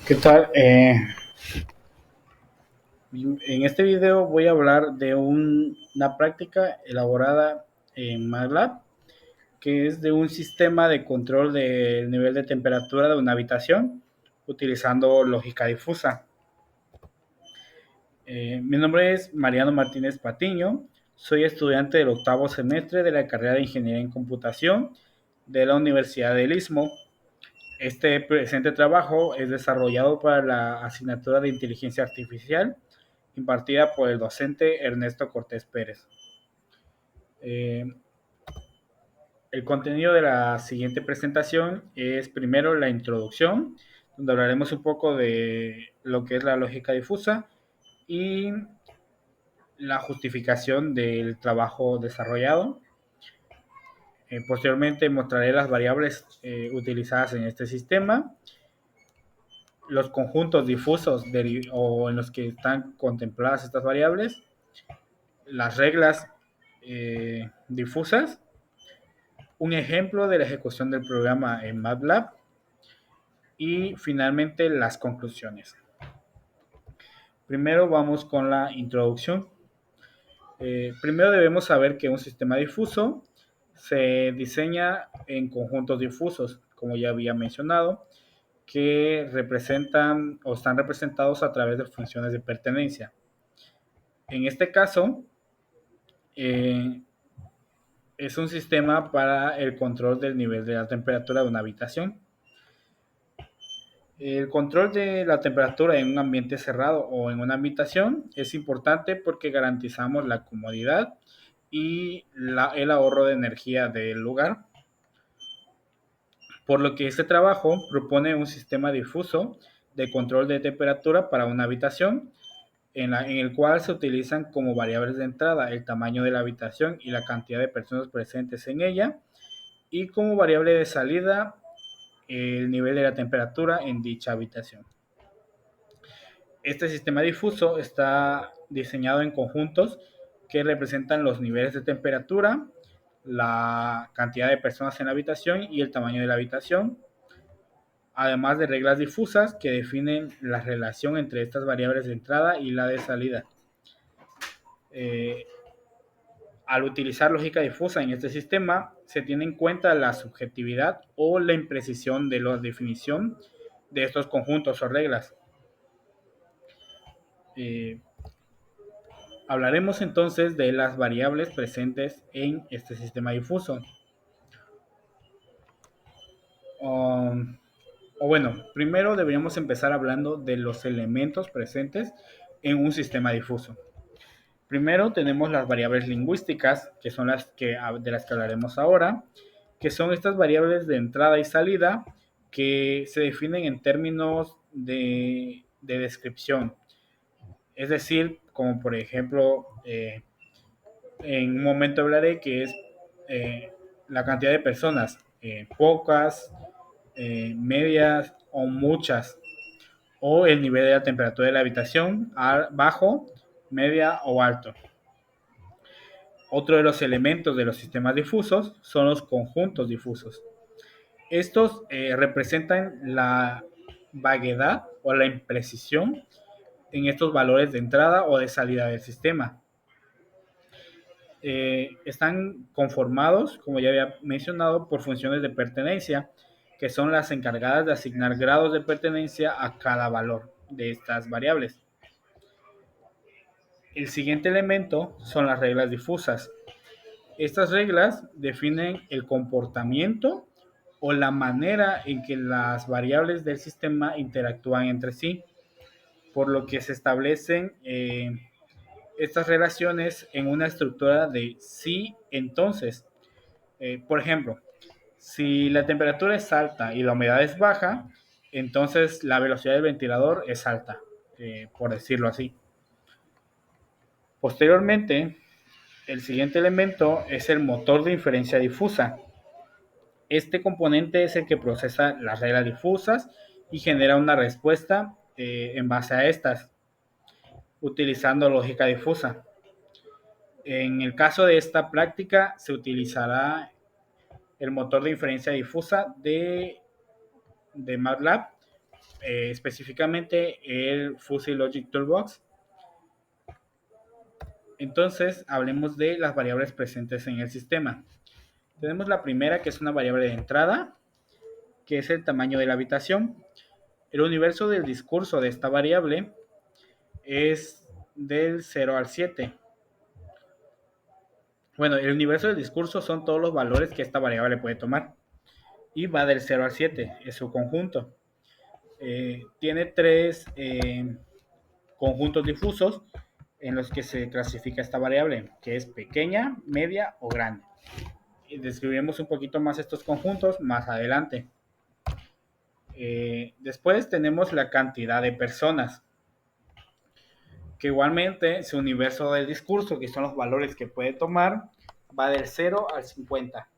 ¿Qué tal? En este video voy a hablar de una práctica elaborada en MATLAB, que es de un sistema de control del nivel de temperatura de una habitación utilizando lógica difusa. Mi nombre es Mariano Martínez Patiño, soy estudiante del octavo semestre de la carrera de Ingeniería en Computación de la Universidad del Istmo. Este presente trabajo es desarrollado para la asignatura de Inteligencia Artificial impartida por el docente Ernesto Cortés Pérez. Eh, el contenido de la siguiente presentación es primero la introducción, donde hablaremos un poco de lo que es la lógica difusa y la justificación del trabajo desarrollado. Posteriormente mostraré las variables utilizadas en este sistema, los conjuntos difusos o en los que están contempladas estas variables, las reglas difusas, un ejemplo de la ejecución del programa en MATLAB y finalmente las conclusiones. Primero vamos con la introducción. Primero debemos saber que un sistema difuso se diseña en conjuntos difusos, como ya había mencionado, que representan o están representados a través de funciones de pertenencia. En este caso, eh, es un sistema para el control del nivel de la temperatura de una habitación. El control de la temperatura en un ambiente cerrado o en una habitación es importante porque garantizamos la comodidad y el ahorro de energía del lugar, por lo que este trabajo propone un sistema difuso de control de temperatura para una habitación en el cual se utilizan como variables de entrada el tamaño de la habitación y la cantidad de personas presentes en ella, y como variable de salida el nivel de la temperatura en dicha habitación. Este sistema difuso está diseñado en conjuntos que representan los niveles de temperatura, la cantidad de personas en la habitación y el tamaño de la habitación, además de reglas difusas que definen la relación entre estas variables de entrada y la de salida. Eh, Al utilizar lógica difusa en este sistema, se tiene en cuenta la subjetividad o la imprecisión de la definición de estos conjuntos o reglas. Eh, Hablaremos entonces de las variables presentes en este sistema difuso. Um, Primero deberíamos empezar hablando de los elementos presentes en un sistema difuso. Primero tenemos las variables lingüísticas, que son de las que hablaremos ahora, que son estas variables de entrada y salida que se definen en términos de descripción. Es decir, como por ejemplo, en un momento hablaré que es eh, la cantidad de personas, pocas, medias o muchas, o el nivel de la temperatura de la habitación, bajo, media o alto. Otro de los elementos de los sistemas difusos son los conjuntos difusos. Estos representan la vaguedad o la imprecisión en estos valores de entrada o de salida del sistema. Están conformados, como ya había mencionado, por funciones de pertenencia, que son las encargadas de asignar grados de pertenencia a cada valor de estas variables. El siguiente elemento son las reglas difusas. Estas reglas definen el comportamiento o la manera en que las variables del sistema interactúan entre sí, por lo que se establecen estas relaciones en una estructura de sí entonces. Por ejemplo, si la temperatura es alta y la humedad es baja, entonces la velocidad del ventilador es alta, por decirlo así. Posteriormente, el siguiente elemento es el motor de inferencia difusa. Este componente es el que procesa las reglas difusas y genera una respuesta en base a estas, utilizando lógica difusa. En el caso de esta práctica, se utilizará el motor de inferencia difusa de MATLAB específicamente el Fuzzy Logic Toolbox. Entonces, hablemos de las variables presentes en el sistema. Tenemos la primera, que es una variable de entrada, que es el tamaño de la habitación. El universo del discurso de esta variable es del 0 al 7. Bueno, el universo del discurso son todos los valores que esta variable puede tomar. Y va del 0 al 7, es su conjunto. Tiene tres conjuntos difusos en los que se clasifica esta variable, que es pequeña, media o grande. Y describiremos un poquito más estos conjuntos más adelante. Después tenemos la cantidad de personas, que igualmente su universo del discurso, que son los valores que puede tomar, va del 0 al 50.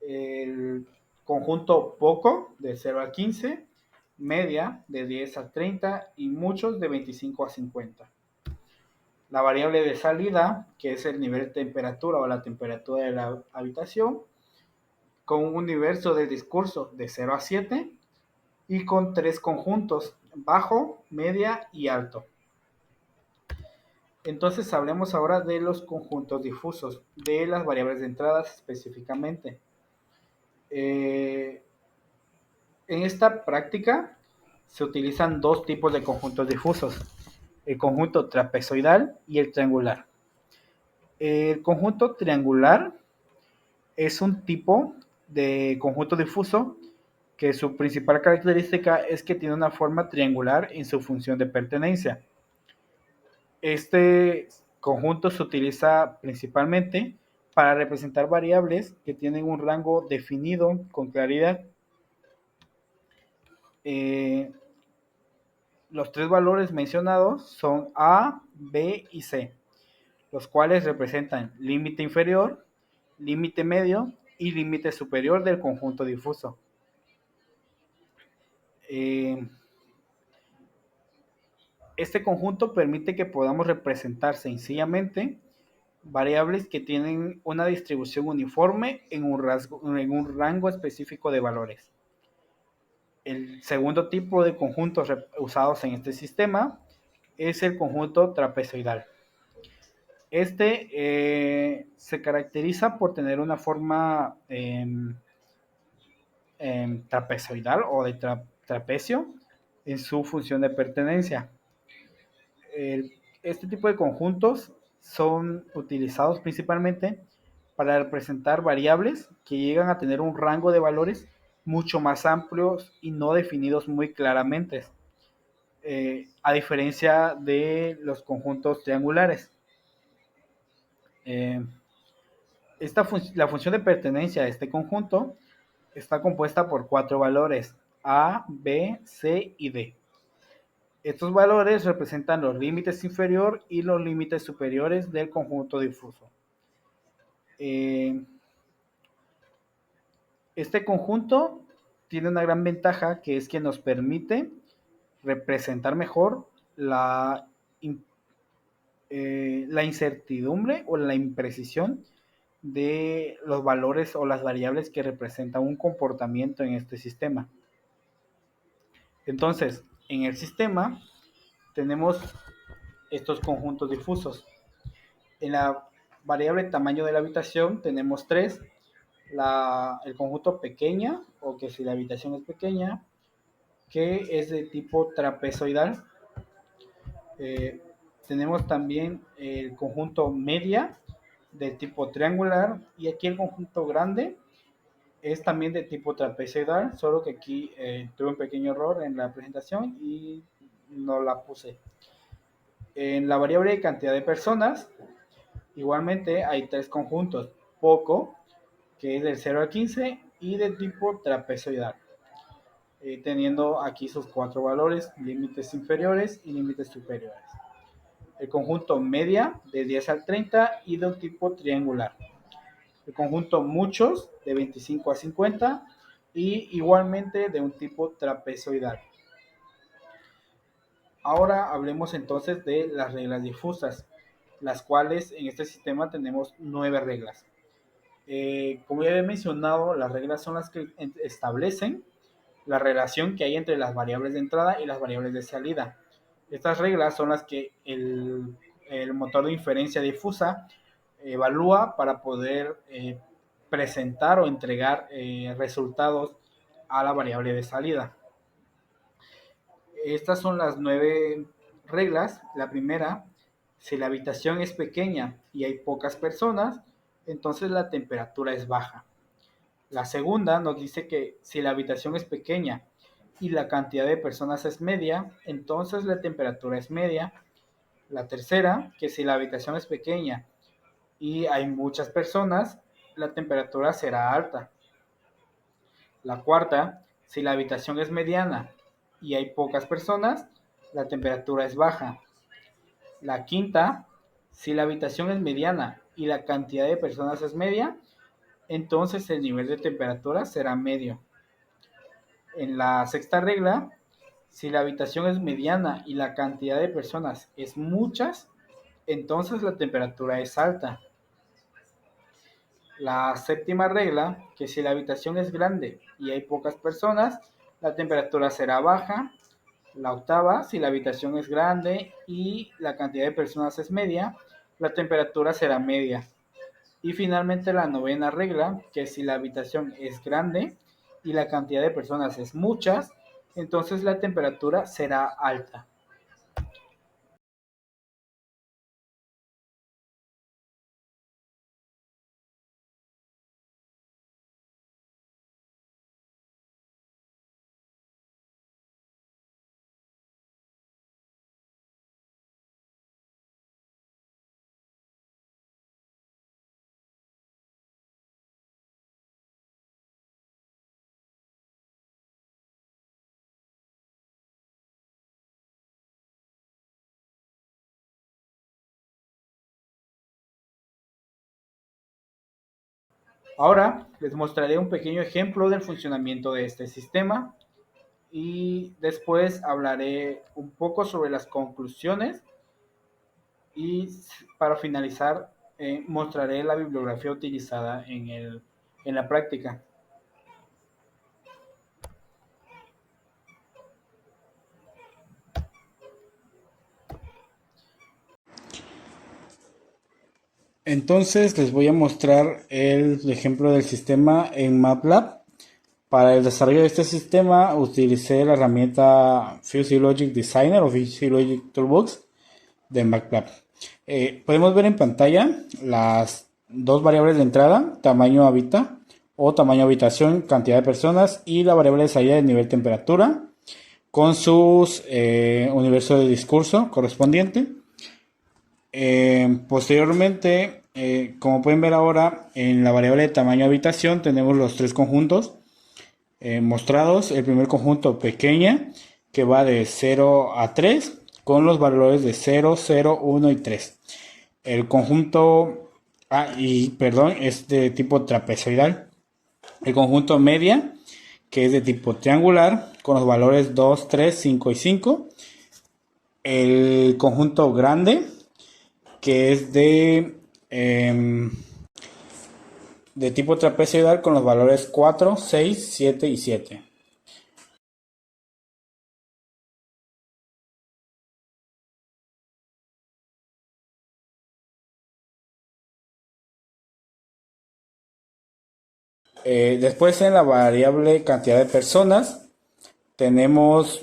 El conjunto poco, de 0 a 15, media, de 10 a 30 y muchos, de 25 a 50. La variable de salida, que es el nivel de temperatura o la temperatura de la habitación, con un universo del discurso de 0 a 7 y con tres conjuntos, bajo, media y alto. Entonces hablemos ahora de los conjuntos difusos, de las variables de entradas específicamente. En esta práctica se utilizan dos tipos de conjuntos difusos, el conjunto trapezoidal y el triangular. El conjunto triangular es un tipo de conjunto difuso que su principal característica es que tiene una forma triangular en su función de pertenencia. Este conjunto se utiliza principalmente para representar variables que tienen un rango definido con claridad. Los tres valores mencionados son A, B y C, los cuales representan límite inferior, límite medio y límite superior del conjunto difuso. Este conjunto permite que podamos representar sencillamente variables que tienen una distribución uniforme en un rango específico de valores. El segundo tipo de conjuntos usados en este sistema es el conjunto trapezoidal. Se caracteriza por tener una forma trapezoidal o de trapecio en su función de pertenencia. Este tipo de conjuntos son utilizados principalmente para representar variables que llegan a tener un rango de valores mucho más amplios y no definidos muy claramente, a diferencia de los conjuntos triangulares. La función de pertenencia de este conjunto está compuesta por cuatro valores: A, B, C y D. Estos valores representan los límites inferior y los límites superiores del conjunto difuso. Este conjunto tiene una gran ventaja, que es que nos permite representar mejor la incertidumbre o la imprecisión de los valores o las variables que representan un comportamiento en este sistema. Entonces, en el sistema tenemos estos conjuntos difusos. En la variable tamaño de la habitación tenemos tres: el conjunto pequeña, o que si la habitación es pequeña, que es de tipo trapezoidal. Tenemos también el conjunto media, de tipo triangular, y aquí el conjunto grande es también de tipo trapezoidal, solo que aquí tuve un pequeño error en la presentación y no la puse. En la variable de cantidad de personas, igualmente hay tres conjuntos: poco, que es del 0 al 15, y de tipo trapezoidal, teniendo aquí sus cuatro valores: límites inferiores y límites superiores. El conjunto media, de 10 al 30 y de un tipo triangular. El conjunto muchos, de 25 a 50 y igualmente de un tipo trapezoidal. Ahora hablemos entonces de las reglas difusas, las cuales en este sistema tenemos 9 reglas. Como ya he mencionado, las reglas son las que establecen la relación que hay entre las variables de entrada y las variables de salida. Estas reglas son las que el motor de inferencia difusa evalúa para poder presentar o entregar resultados a la variable de salida. Estas son las 9 reglas. La primera, si la habitación es pequeña y hay pocas personas, entonces la temperatura es baja. La segunda nos dice que si la habitación es pequeña y la cantidad de personas es media, entonces la temperatura es media. La tercera, que si la habitación es pequeña y hay muchas personas, la temperatura será alta. La cuarta, si la habitación es mediana y hay pocas personas, la temperatura es baja. La quinta, si la habitación es mediana y la cantidad de personas es media, entonces el nivel de temperatura será medio. En la sexta regla, si la habitación es mediana y la cantidad de personas es muchas, entonces la temperatura es alta. La séptima regla, que si la habitación es grande y hay pocas personas, la temperatura será baja. La octava, si la habitación es grande y la cantidad de personas es media, la temperatura será media. Y finalmente la novena regla, que si la habitación es grande y la cantidad de personas es muchas, entonces la temperatura será alta. Ahora les mostraré un pequeño ejemplo del funcionamiento de este sistema y después hablaré un poco sobre las conclusiones y para finalizar mostraré la bibliografía utilizada en la práctica. Entonces les voy a mostrar el ejemplo del sistema en MATLAB. Para el desarrollo de este sistema utilicé la herramienta Physilogic Designer o Physilogic Toolbox de MATLAB. Podemos ver en pantalla las dos variables de entrada, tamaño habita o tamaño habitación, cantidad de personas, y la variable de salida de nivel temperatura con sus universo de discurso correspondiente. Posteriormente, como pueden ver ahora, en la variable de tamaño habitación tenemos los tres conjuntos mostrados. El primer conjunto pequeña, que va de 0 a 3, con los valores de 0, 0, 1 y 3. El conjunto, es de tipo trapezoidal. El conjunto media, que es de tipo triangular, con los valores 2, 3, 5 y 5. El conjunto grande, que es de tipo trapezoidal, con los valores 4, 6, 7 y 7. Después, en la variable cantidad de personas tenemos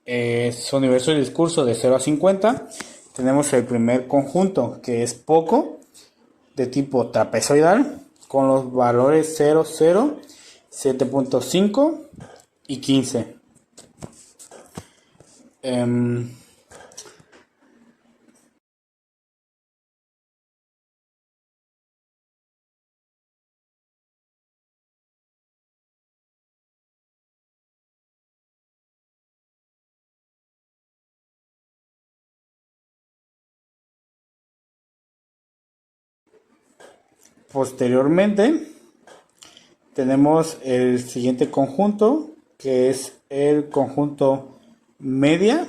su universo de discurso de 0 a 50. Tenemos el primer conjunto, que es poco, de tipo trapezoidal, con los valores 0, 0, 7.5 y 15. Posteriormente tenemos el siguiente conjunto, que es el conjunto media,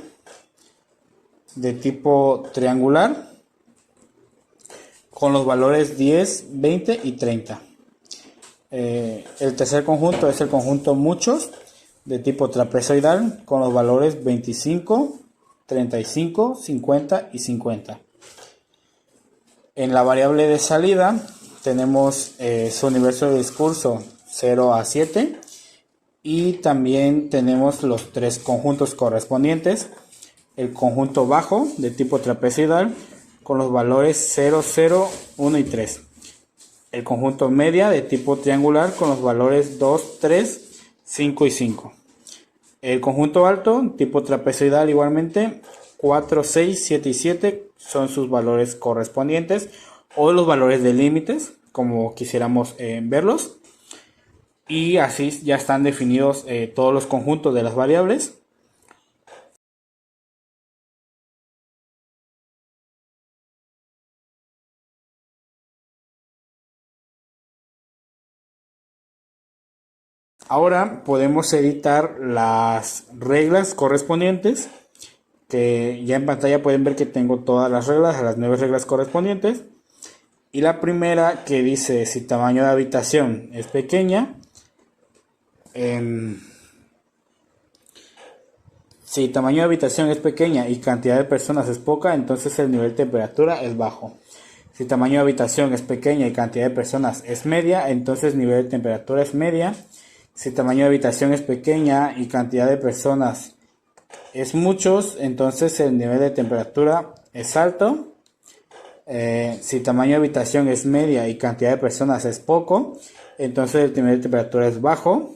de tipo triangular, con los valores 10, 20 y 30. El tercer conjunto es el conjunto muchos de tipo trapezoidal con los valores 25, 35, 50 y 50. En la variable de salida tenemos su universo de discurso 0 a 7 y también tenemos los tres conjuntos correspondientes. El conjunto bajo de tipo trapezoidal con los valores 0, 0, 1 y 3. El conjunto media de tipo triangular con los valores 2, 3, 5 y 5. El conjunto alto tipo trapezoidal igualmente 4, 6, 7 y 7 son sus valores correspondientes o los valores de límites como quisiéramos verlos. Y así ya están definidos todos los conjuntos de las variables. Ahora podemos editar las reglas correspondientes, que ya en pantalla pueden ver que tengo todas las reglas, las 9 reglas correspondientes. Y la primera que dice si tamaño de habitación es pequeña, si tamaño de habitación es pequeña y cantidad de personas es poca, entonces el nivel de temperatura es bajo. Si tamaño de habitación es pequeña y cantidad de personas es media, entonces nivel de temperatura es media. Si tamaño de habitación es pequeña y cantidad de personas es muchos, entonces el nivel de temperatura es alto. Si tamaño de habitación es media y cantidad de personas es poco, entonces el nivel de temperatura es bajo.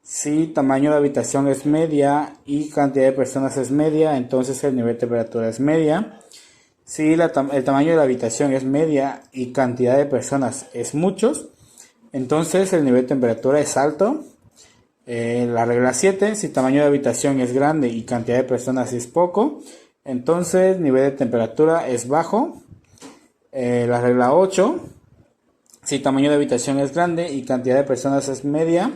Si tamaño de habitación es media y cantidad de personas es media, entonces el nivel de temperatura es media. Si el tamaño de la habitación es media y cantidad de personas es muchos, entonces el nivel de temperatura es alto. La regla 7, si tamaño de habitación es grande y cantidad de personas es poco, entonces nivel de temperatura es bajo. La regla 8, si tamaño de habitación es grande y cantidad de personas es media,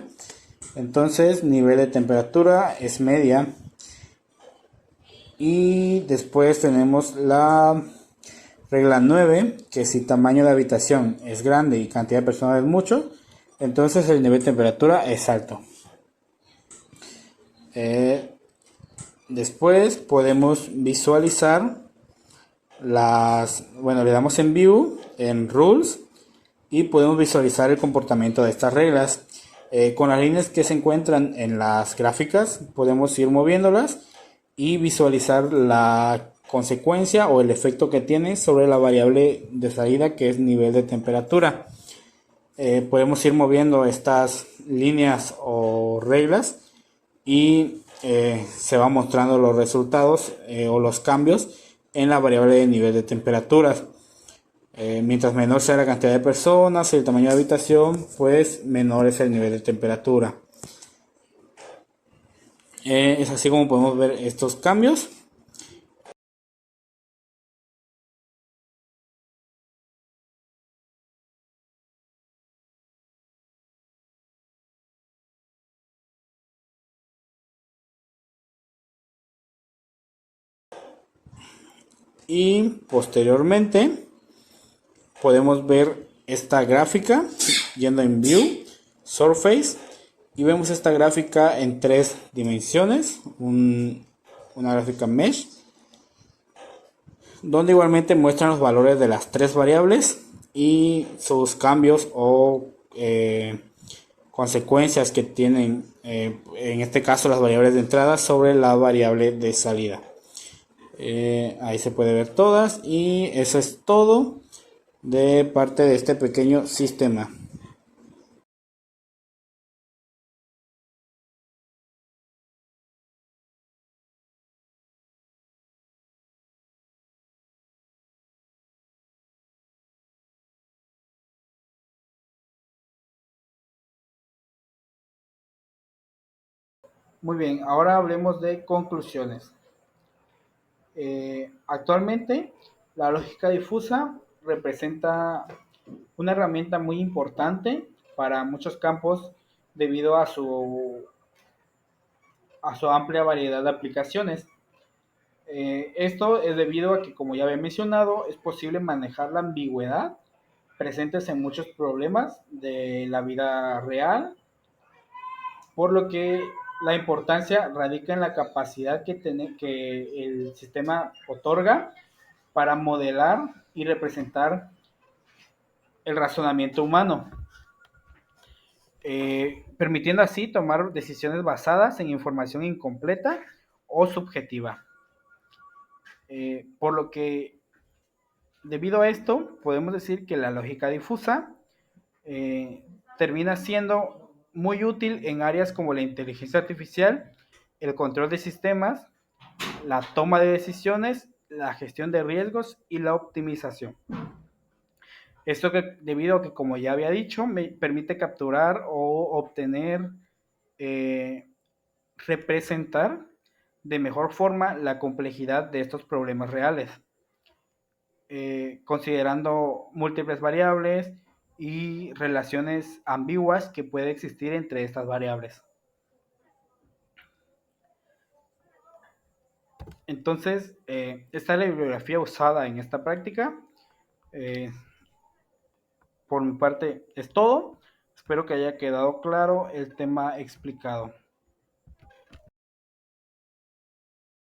entonces nivel de temperatura es media. Y después tenemos la regla 9, que si tamaño de habitación es grande y cantidad de personas es mucho, entonces el nivel de temperatura es alto. Después podemos visualizar le damos en View, en Rules, y podemos visualizar el comportamiento de estas reglas. Con las líneas que se encuentran en las gráficas podemos ir moviéndolas y visualizar la consecuencia o el efecto que tiene sobre la variable de salida, que es nivel de temperatura. Podemos ir moviendo estas líneas o reglas y se van mostrando los resultados o los cambios en la variable de nivel de temperaturas. Mientras menor sea la cantidad de personas y el tamaño de habitación, pues menor es el nivel de temperatura. Es así como podemos ver estos cambios. Y posteriormente podemos ver esta gráfica yendo en View, Surface, y vemos esta gráfica en 3 dimensiones, una gráfica Mesh, donde igualmente muestran los valores de las 3 variables y sus cambios o consecuencias que tienen, en este caso las variables de entrada sobre la variable de salida. Ahí se puede ver todas y eso es todo de parte de este pequeño sistema. Muy bien, ahora hablemos de conclusiones. Actualmente, la lógica difusa representa una herramienta muy importante para muchos campos debido a su amplia variedad de aplicaciones. Esto es debido a que, como ya había mencionado, es posible manejar la ambigüedad presentes en muchos problemas de la vida real, por lo que la importancia radica en la capacidad que el sistema otorga para modelar y representar el razonamiento humano, permitiendo así tomar decisiones basadas en información incompleta o subjetiva. Por lo que, debido a esto, podemos decir que la lógica difusa eh, termina siendo muy útil en áreas como la inteligencia artificial, el control de sistemas, la toma de decisiones, la gestión de riesgos y la optimización. Esto que, debido a que, como ya había dicho, me permite capturar o obtener, eh, representar de mejor forma la complejidad de estos problemas reales, considerando múltiples variables y relaciones ambiguas que puede existir entre estas variables. Entonces, esta es la bibliografía usada en esta práctica. Eh, por mi parte es todo. Espero que haya quedado claro el tema explicado.